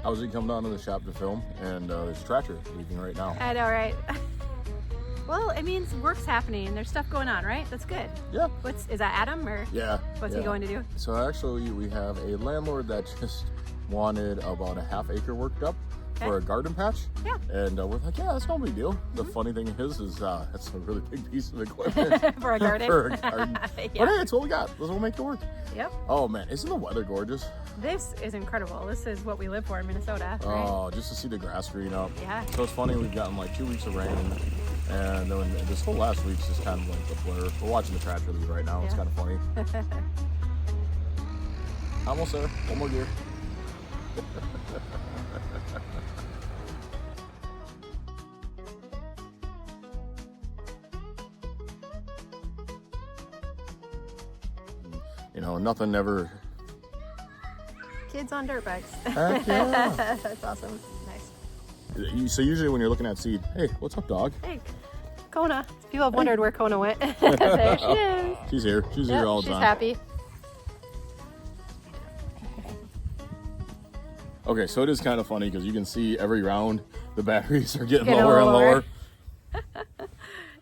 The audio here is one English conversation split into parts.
I was going to come down to the shop to film, and there's a tractor leaving right now. I know, right? Well, it means work's happening and there's stuff going on, right? That's good. Yeah. Is that Adam or? Yeah. What's he going to do? So actually, we have a landlord that just wanted about a half acre worked up for a garden patch. Yeah. And we're like, yeah, that's no big deal. The funny thing is that's a really big piece of equipment. For a garden? For a garden. Yeah. But hey, it's what we got. This will make it work. Yep. Oh man, isn't the weather gorgeous? This is incredible. This is what we live for in Minnesota, right? Oh, just to see the grass green up. Yeah. So it's funny, we've gotten like 2 weeks of rain, and then this whole last week's just kind of like the blur. We're watching the tractor leave right now. It's kind of funny. Almost there. One more gear. You know, nothing ever. Kids on dirt bikes. Heck yeah. That's awesome. Nice. So usually when you're looking at seed, hey, what's up, dog? Hey, Kona. People have wondered where Kona went. There she is. She's here. She's here all the time. She's happy. Okay, so it is kind of funny because you can see every round the batteries are getting lower and lower.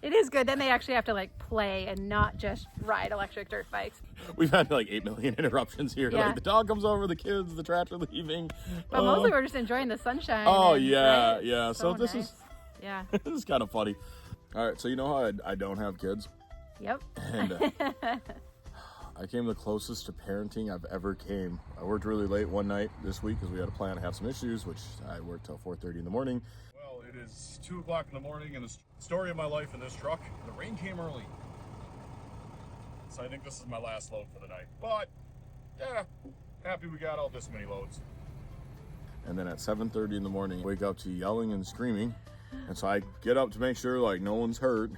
It is good. Then they actually have to like play and not just ride electric dirt bikes. We've had like 8 million interruptions here. Yeah. Like the dog comes over, the kids, the tractor leaving. But mostly we're just enjoying the sunshine. Oh, and, yeah, right? yeah. So this nice. is Yeah. this is kind of funny. All right, so you know how I don't have kids? Yep. And I came the closest to parenting I've ever came. I worked really late one night this week because we had a plan to have some issues, which I worked till 4:30 in the morning. Well, it is 2 o'clock in the morning, and the story of my life in this truck, the rain came early. So I think this is my last load for the night. But, yeah, happy we got all this many loads. And then at 7:30 in the morning, wake up to yelling and screaming. And so I get up to make sure like no one's hurt.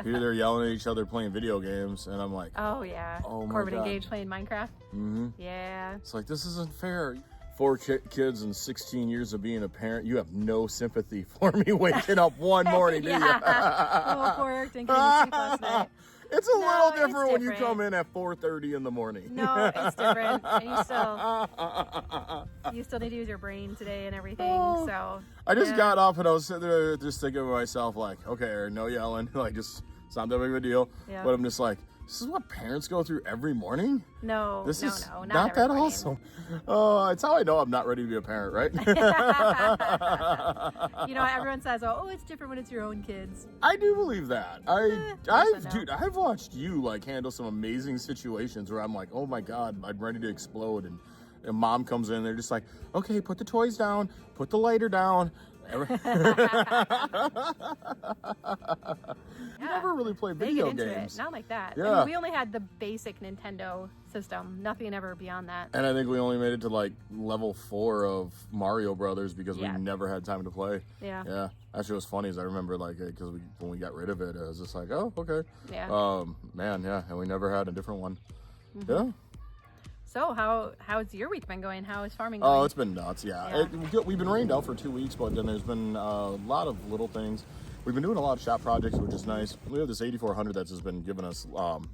Here they're yelling at each other playing video games, and I'm like, Oh yeah. Oh my Corbin God. engaged playing Minecraft. mm-hmm. Yeah. It's like, this isn't fair. 4 kids and 16 years of being a parent, you have no sympathy for me waking up one morning, do you? Oh, poor didn't get any sleep last night. It's a little it's different when you different. come in at 4:30 in the morning. No, it's different. And you still need to use your brain today and everything. So I just yeah. got up and I was sitting there just thinking to myself, like, okay, Aaron, no yelling. Like, just, it's not that big of a deal. Yeah. But I'm just like, this is what parents go through every morning? No, This no, is no, not that every morning. awesome. It's how I know I'm not ready to be a parent, right? You know, everyone says, "Oh, it's different when it's your own kids." I do believe that. yes and no. I've watched you like handle some amazing situations where I'm like, oh my God, I'm ready to explode. And mom comes in, they're just like, okay, put the toys down, put the lighter down. You never really play They video get into games. it. Not like that. Yeah. I mean, we only had the basic Nintendo system. Nothing ever beyond that. And I think we only made it to like level 4 of Mario Brothers because Yeah. we never had time to play. Yeah. Yeah. Actually, what's funny is I remember like because when we got rid of it, I was just like, oh, okay. Yeah. Man, yeah, and we never had a different one. Mm-hmm. Yeah. So how's your week been going? How is farming going? Oh, it's been nuts. Yeah. We've been rained out for 2 weeks, but then there's been a lot of little things. We've been doing a lot of shop projects, which is nice. We have this 8400 that's just been giving us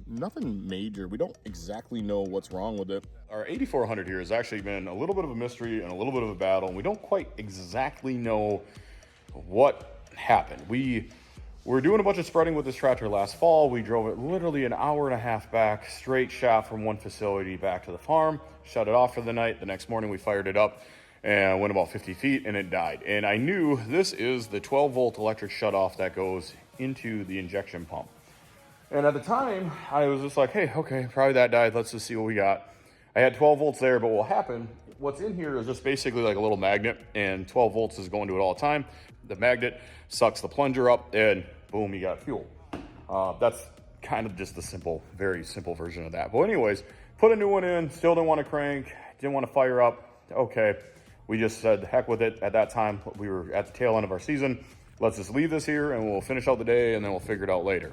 nothing major. We don't exactly know what's wrong with it. Our 8400 here has actually been a little bit of a mystery and a little bit of a battle, and we don't quite exactly know what happened. We were doing a bunch of spreading with this tractor last fall. We drove it literally an hour and a half back, straight shot from one facility back to the farm, shut it off for the night. The next morning we fired it up and went about 50 feet and it died. And I knew this is the 12-volt electric shutoff that goes into the injection pump. And at the time, I was just like, hey, okay, probably that died. Let's just see what we got. I had 12 volts there, but what happened, what's in here is just basically like a little magnet, and 12 volts is going to it all the time. The magnet sucks the plunger up, and boom, you got fuel. That's kind of just the very simple version of that. But anyways, put a new one in, still didn't want to crank, didn't want to fire up. Okay, we just said, heck with it. At that time, we were at the tail end of our season. Let's just leave this here and we'll finish out the day and then we'll figure it out later.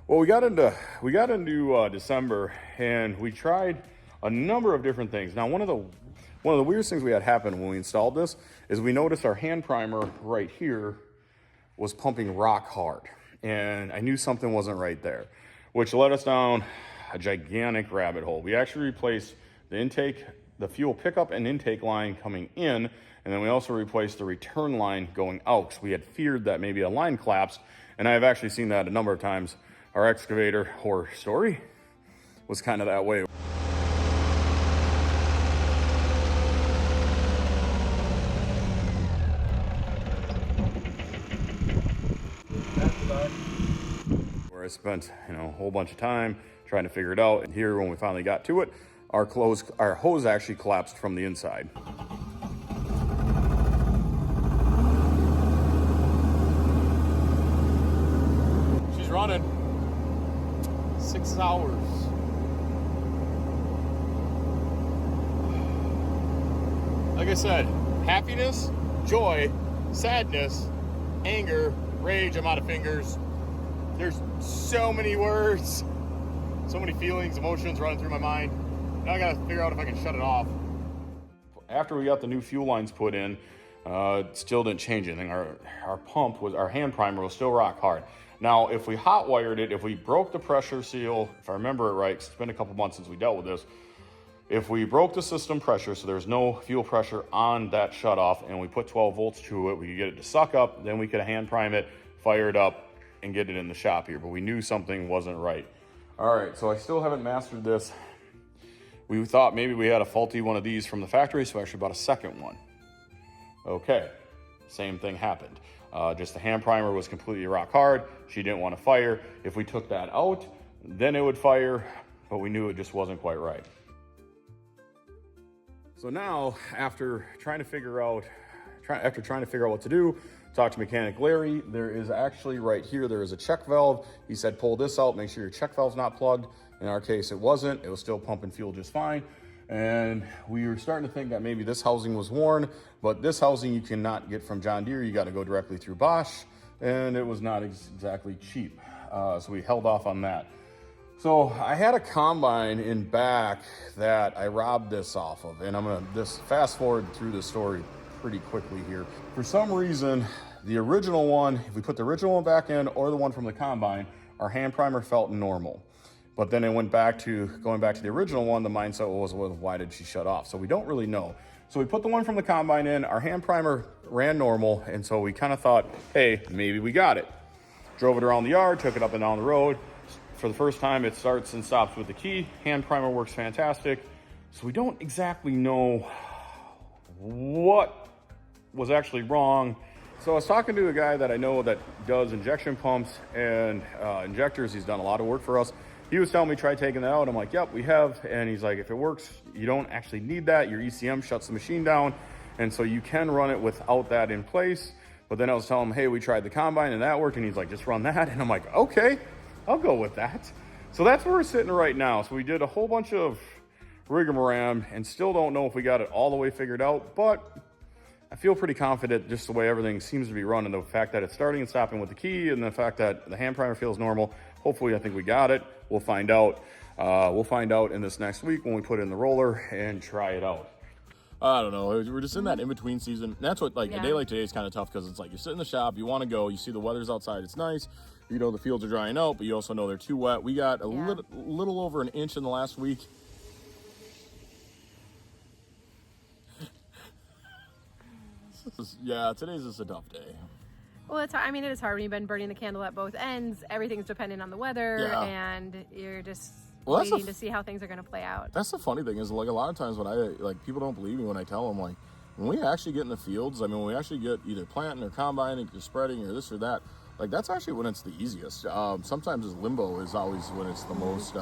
Well, we got into December and we tried a number of different things. Now, one of the weirdest things we had happen when we installed this is we noticed our hand primer right here was pumping rock hard. And I knew something wasn't right there, which led us down a gigantic rabbit hole. We actually replaced the intake the fuel pickup and intake line coming in, and then we also replaced the return line going out. So we had feared that maybe a line collapsed, and I've actually seen that a number of times. Our excavator horror story was kind of that way. Where I spent, a whole bunch of time trying to figure it out. And here, when we finally got to it, our hose actually collapsed from the inside. She's running 6 hours. Like I said, happiness, joy, sadness, anger, rage. I'm out of fingers. There's so many words, so many feelings, emotions running through my mind. Now I gotta figure out if I can shut it off. After we got the new fuel lines put in, it still didn't change anything. Our hand primer was still rock hard. Now, if we hot wired it, if we broke the pressure seal, if I remember it right, 'cause it's been a couple months since we dealt with this, if we broke the system pressure, so there's no fuel pressure on that shutoff, and we put 12 volts to it, we could get it to suck up, then we could hand prime it, fire it up, and get it in the shop here. But we knew something wasn't right. All right, so I still haven't mastered this. We thought maybe we had a faulty one of these from the factory, so I actually bought a second one. Okay, same thing happened. Just the hand primer was completely rock hard. She didn't want to fire. If we took that out, then it would fire, but we knew it just wasn't quite right. So now, after trying to figure out what to do, talked to mechanic Larry. There is actually right here, there is a check valve. He said, pull this out, make sure your check valve's not plugged. In our case, it wasn't. It was still pumping fuel just fine. And we were starting to think that maybe this housing was worn, but this housing you cannot get from John Deere. You got to go directly through Bosch, and it was not exactly cheap. So we held off on that. So I had a combine in back that I robbed this off of, and I'm gonna just fast forward through the story pretty quickly here. For some reason, the original one, if we put the original one back in or the one from the combine, our hand primer felt normal. But then it went back to going back to the original one. The mindset was, well, why did she shut off? So we don't really know. So we put the one from the combine in, our hand primer ran normal. And so we kind of thought, hey, maybe we got it. Drove it around the yard, took it up and down the road. For the first time, it starts and stops with the key. Hand primer works fantastic. So we don't exactly know what was actually wrong. So I was talking to a guy that I know that does injection pumps and injectors. He's done a lot of work for us. He was telling me, try taking that out. I'm like, yep, we have. And he's like, if it works, you don't actually need that. Your ECM shuts the machine down. And so you can run it without that in place. But then I was telling him, hey, we tried the combine and that worked. And he's like, just run that. And I'm like, okay, I'll go with that. So that's where we're sitting right now. So we did a whole bunch of rigmarole and still don't know if we got it all the way figured out. But I feel pretty confident just the way everything seems to be running. The fact that it's starting and stopping with the key and the fact that the hand primer feels normal. Hopefully, I think we got it. We'll find out. We'll find out in this next week when we put it in the roller and try it out. I don't know. We're just in that in-between season. And that's what, a day like today is kind of tough because it's like you're sitting in the shop, you want to go, you see the weather's outside, it's nice. You know the fields are drying out, but you also know they're too wet. We got a little over an inch in the last week. Today's just a tough day. Well, it's hard. I mean, it is hard when you've been burning the candle at both ends. Everything's dependent on the weather, and you're just waiting to see how things are going to play out. That's the funny thing is, a lot of times when people don't believe me when I tell them, when we actually get in the fields, when we actually get either planting or combining or spreading or this or that, that's actually when it's the easiest. Sometimes this limbo is always when it's the most.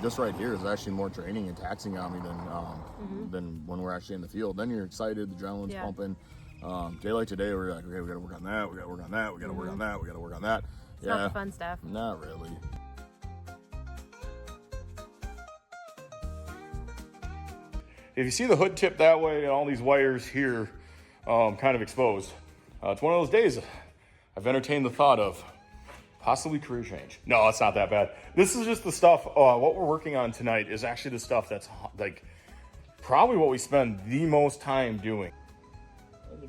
This right here is actually more draining and taxing on me than when we're actually in the field. Then you're excited, the adrenaline's pumping. Day like today, we're like, okay, we got to work on that. We got to work on that. We got to work on that. We got to work on that. It's not the fun stuff. Not really. If you see the hood tip that way and all these wires here kind of exposed, it's one of those days I've entertained the thought of possibly career change. No, it's not that bad. This is just the stuff, what we're working on tonight is actually the stuff that's probably what we spend the most time doing.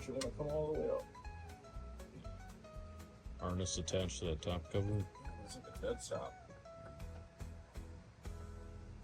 You want to come all the way up. Harness attached to that top cover. It's like a dead stop.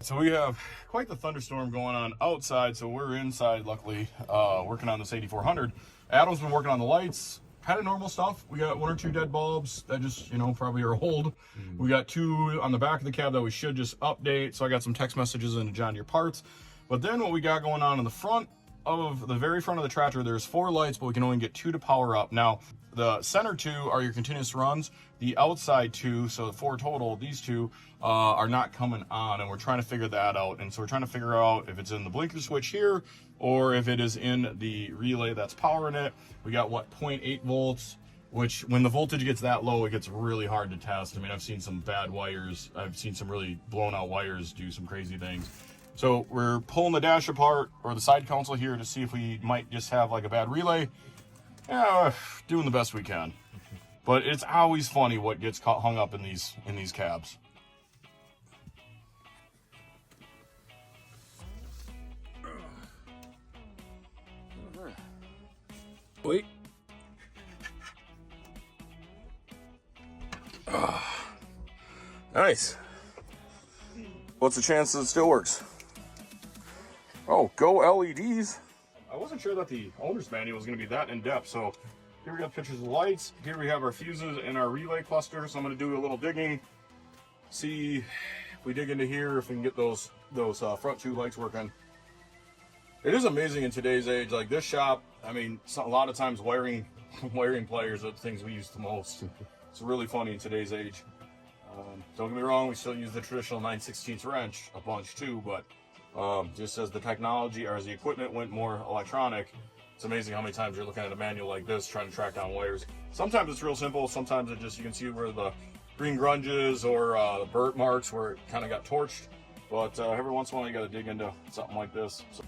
So we have quite the thunderstorm going on outside, so we're inside, luckily, working on this 8400. Adam's been working on the lights, kind of normal stuff. We got 1 or 2 dead bulbs that just, you know, probably are old. We got 2 on the back of the cab that we should just update. So I got some text messages into John Deere parts. But then what we got going on in the front of the very front of the tractor, there's 4 lights, but we can only get 2 to power up. Now, the center 2 are your continuous runs. The outside 2, so 4 total, these 2 are not coming on, and we're trying to figure that out. And so we're trying to figure out if it's in the blinker switch here or if it is in the relay that's powering it. We got, what, 0.8 volts, which when the voltage gets that low, it gets really hard to test. I mean, I've seen some bad wires. I've seen some really blown out wires do some crazy things. So we're pulling the dash apart, or the side console here, to see if we might just have like a bad relay. Yeah, doing the best we can. But it's always funny what gets hung up in these cabs. Wait. Nice. What's the chance that it still works? Oh, go LEDs. I wasn't sure that the owner's manual was going to be that in depth. So here we got pictures of the lights. Here we have our fuses and our relay cluster. So I'm going to do a little digging. See if we dig into here, if we can get those front 2 lights working. It is amazing in today's age. Like this shop, I mean, a lot of times wiring pliers are the things we use the most. It's really funny in today's age. Don't get me wrong, we still use the traditional 9/16 wrench a bunch too, but just as the technology or as the equipment went more electronic, it's amazing how many times you're looking at a manual like this trying to track down wires. Sometimes it's real simple, sometimes it just, you can see where the green grunges or the burnt marks where it kind of got torched, but every once in a while you got to dig into something like this. So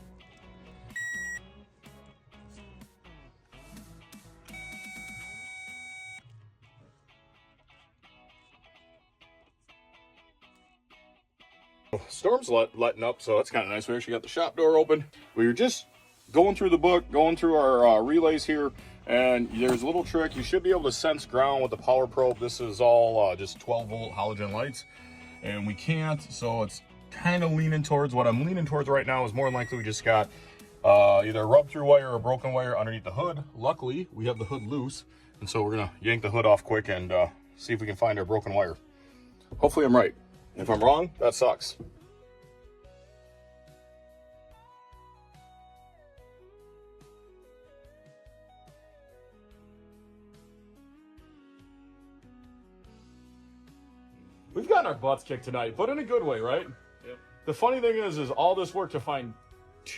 storm's letting up, so that's kind of nice. We actually got the shop door open. We were just going through the book, going through our relays here, and there's a little trick. You should be able to sense ground with the power probe. This is all just 12 volt halogen lights, and we can't, so it's kind of leaning towards, what I'm leaning towards right now is more than likely we just got either a rub through wire or a broken wire underneath the hood. Luckily, we have the hood loose, and so we're gonna yank the hood off quick and see if we can find our broken wire. Hopefully I'm right. If I'm wrong, that sucks. We've gotten our butts kicked tonight, but in a good way, right? Yep. The funny thing is all this work to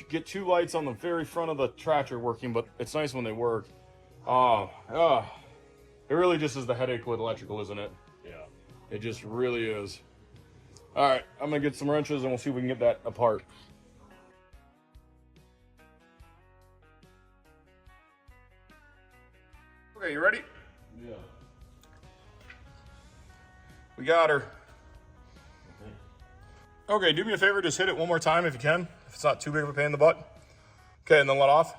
get 2 lights on the very front of the tractor working, but it's nice when they work. It really just is the headache with electrical, isn't it? Yeah. It just really is. All right, I'm gonna get some wrenches and we'll see if we can get that apart. Okay, you ready? Yeah. We got her. Okay, do me a favor, just hit it one more time if you can, if it's not too big of a pain in the butt. Okay, and then let off.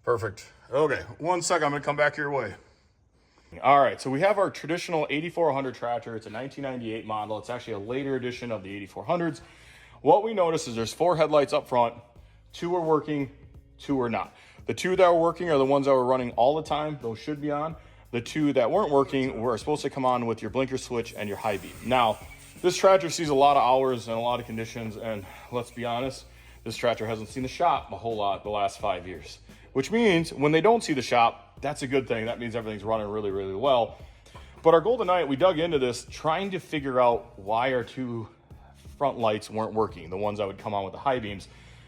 Perfect. Okay, 1 second, I'm gonna come back your way. All right, so we have our traditional 8400 tractor. It's a 1998 model. It's actually a later edition of the 8400s. What we notice is there's 4 headlights up front. 2 are working, 2 are not. The 2 that were working are the ones that were running all the time. Those should be on. The 2 that weren't working were supposed to come on with your blinker switch and your high beam. Now, this tractor sees a lot of hours and a lot of conditions, and let's be honest, this tractor hasn't seen the shop a whole lot the last 5 years. Which means when they don't see the shop, that's a good thing. That means everything's running really, really well. But our goal tonight, we dug into this trying to figure out why our 2 front lights weren't working, the ones that would come on with the high beams.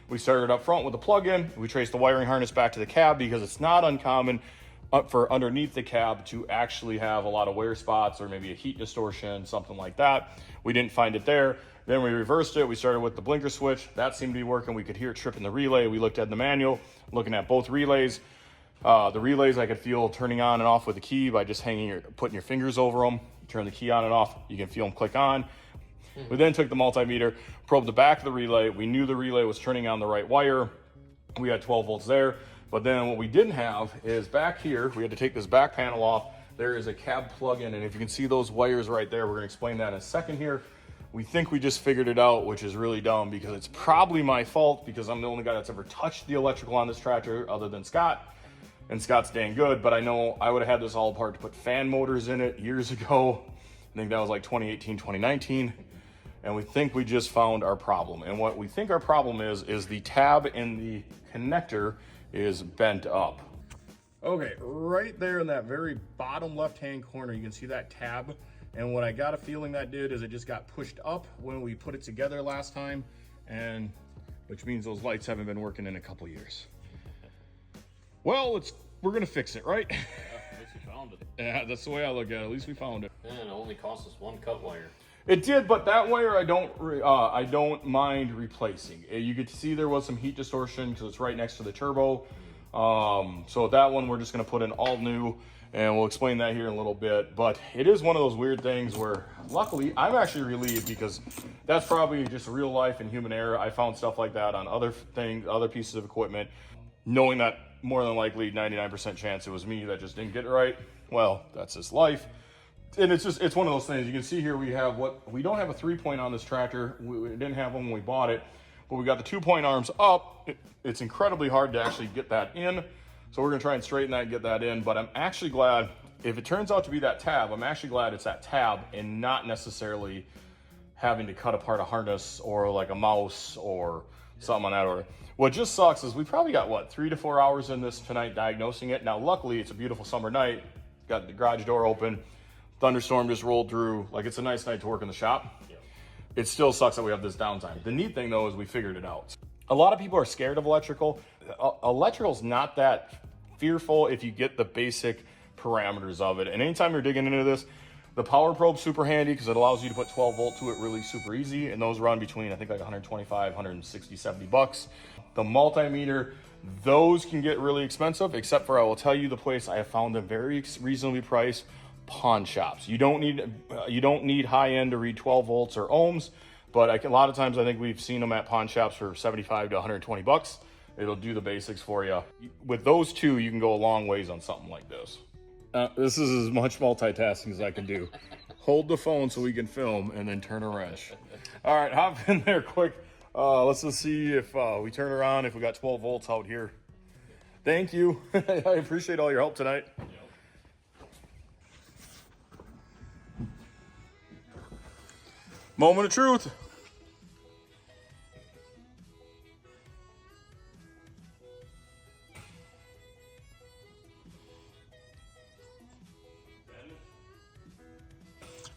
We started up front with a plug-in. We traced the wiring harness back to the cab because it's not uncommon for underneath the cab to actually have a lot of wear spots or maybe a heat distortion, something like that. We didn't find it there. Then we reversed it. We started with the blinker switch. That seemed to be working. We could hear it tripping the relay. We looked at the manual, looking at both relays. The relays I could feel turning on and off with the key by just putting your fingers over them. Turn the key on and off. You can feel them click on. We then took the multimeter, probed the back of the relay. We knew the relay was turning on the right wire. We had 12 volts there. But then what we didn't have is back here, we had to take this back panel off. There is a cab plug-in, and if you can see those wires right there, we're gonna explain that in a second here. We think we just figured it out, which is really dumb because it's probably my fault because I'm the only guy that's ever touched the electrical on this tractor other than Scott. And Scott's dang good, but I know I would have had this all apart to put fan motors in it years ago. I think that was like 2018, 2019. And we think we just found our problem. And what we think our problem is the tab in the connector is bent up. Okay, right there in that very bottom left-hand corner, you can see that tab. And what I got a feeling that did is it just got pushed up when we put it together last time, and which means those lights haven't been working in a couple years. Well, we're gonna fix it, right? Yeah, at least we found it. Yeah, that's the way I look at it. At least we found it. And it only cost us one cut wire. It did, but that wire I don't mind replacing. You get to see there was some heat distortion because it's right next to the turbo. So that one we're just gonna put in all new, and we'll explain that here in a little bit. But it is one of those weird things where luckily I'm actually relieved because that's probably just real life and human error. I found stuff like that on other things, other pieces of equipment, knowing that more than likely 99% chance it was me that just didn't get it right. Well, that's just life. And it's one of those things. You can see here we don't have a 3-point on this tractor. We didn't have one when we bought it, but we got the 2-point arms up. It's incredibly hard to actually get that in. So we're gonna try and straighten that and get that in. But I'm actually glad, if it turns out to be that tab, I'm actually glad it's that tab and not necessarily having to cut apart a harness or like a mouse or something on that order. What just sucks is we probably got 3 to 4 hours in this tonight diagnosing it. Now, luckily it's a beautiful summer night. Got the garage door open. Thunderstorm just rolled through. Like, it's a nice night to work in the shop. Yep. It still sucks that we have this downtime. The neat thing though is we figured it out. A lot of people are scared of electrical. Electrical's not that fearful if you get the basic parameters of it. And anytime you're digging into this, the power probe's super handy because it allows you to put 12 volt to it really super easy. And those run between, I think, like 125, 160, 70 bucks. The multimeter, those can get really expensive, except for, I will tell you, the place I have found them very reasonably priced. Pawn shops. You don't need high end to read 12 volts or ohms, but a lot of times I think we've seen them at pawn shops for 75 to 120 bucks. It'll do the basics for you. With those two, you can go a long ways on something like this. This is as much multitasking as I can do. Hold the phone so we can film and then turn a wrench. All right, hop in there quick. Let's just see if we turn around, if we got 12 volts out here. Thank you. I appreciate all your help tonight. Moment of truth.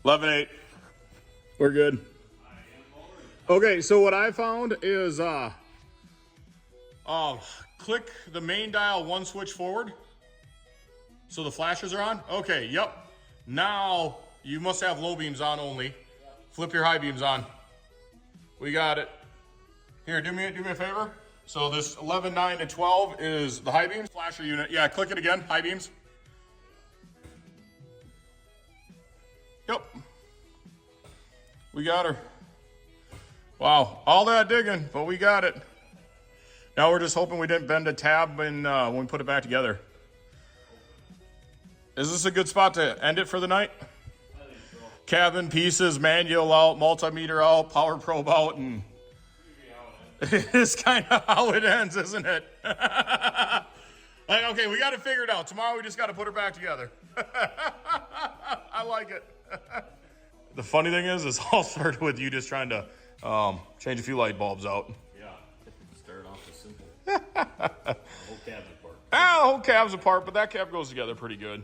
$11.8. We're good. Okay, so what I found is click the main dial one switch forward. So the flashes are on? Okay, yep. Now you must have low beams on only. Flip your high beams on. We got it. Here, do me a favor. So this 11, 9, and 12 is the high beams. Flasher unit. Yeah, click it again. High beams. Yep. We got her. Wow, all that digging, but we got it. Now we're just hoping we didn't bend a tab when we put it back together. Is this a good spot to end it for the night? Cabin pieces, manual out, multimeter out, power probe out, and it's kind of how it ends, isn't it? Like, okay, we got to figure it out. Tomorrow we just got to put her back together. I like it. The funny thing is, this all started with you just trying to change a few light bulbs out. Yeah, started off as simple. The whole cab's apart. The whole cab's apart, but that cab goes together pretty good.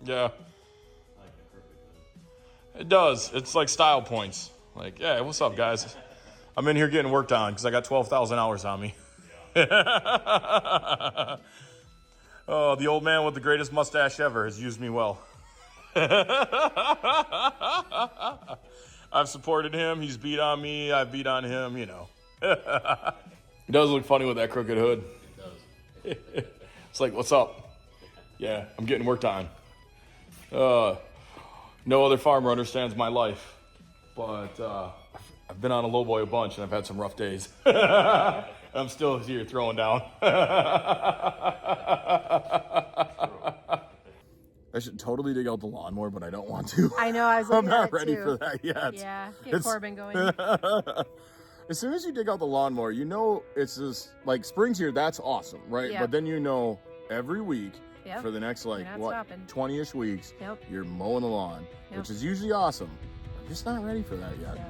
Yeah. It does. It's like style points. Like, yeah, what's up, guys? I'm in here getting worked on because I got 12,000 hours on me. Yeah. Oh, the old man with the greatest mustache ever has used me well. I've supported him. He's beat on me. I've beat on him, you know. It does look funny with that crooked hood. It does. It's like, what's up? Yeah, I'm getting worked on. No other farmer understands my life, but I've been on a lowboy a bunch and I've had some rough days. I'm still here throwing down. I should totally dig out the lawnmower, but I don't want to. I know. I was I'm looking not at ready too. for that yet. Yeah, get Corbin going. As soon as you dig out the lawnmower, you know it's just like spring's here. That's awesome, right? Yep. But then you know every week Yep. for the next like You're not what stopping. 20-ish weeks, Yep. you're mowing the lawn, Yep. which is usually awesome. I'm just not ready for that yet. Yeah.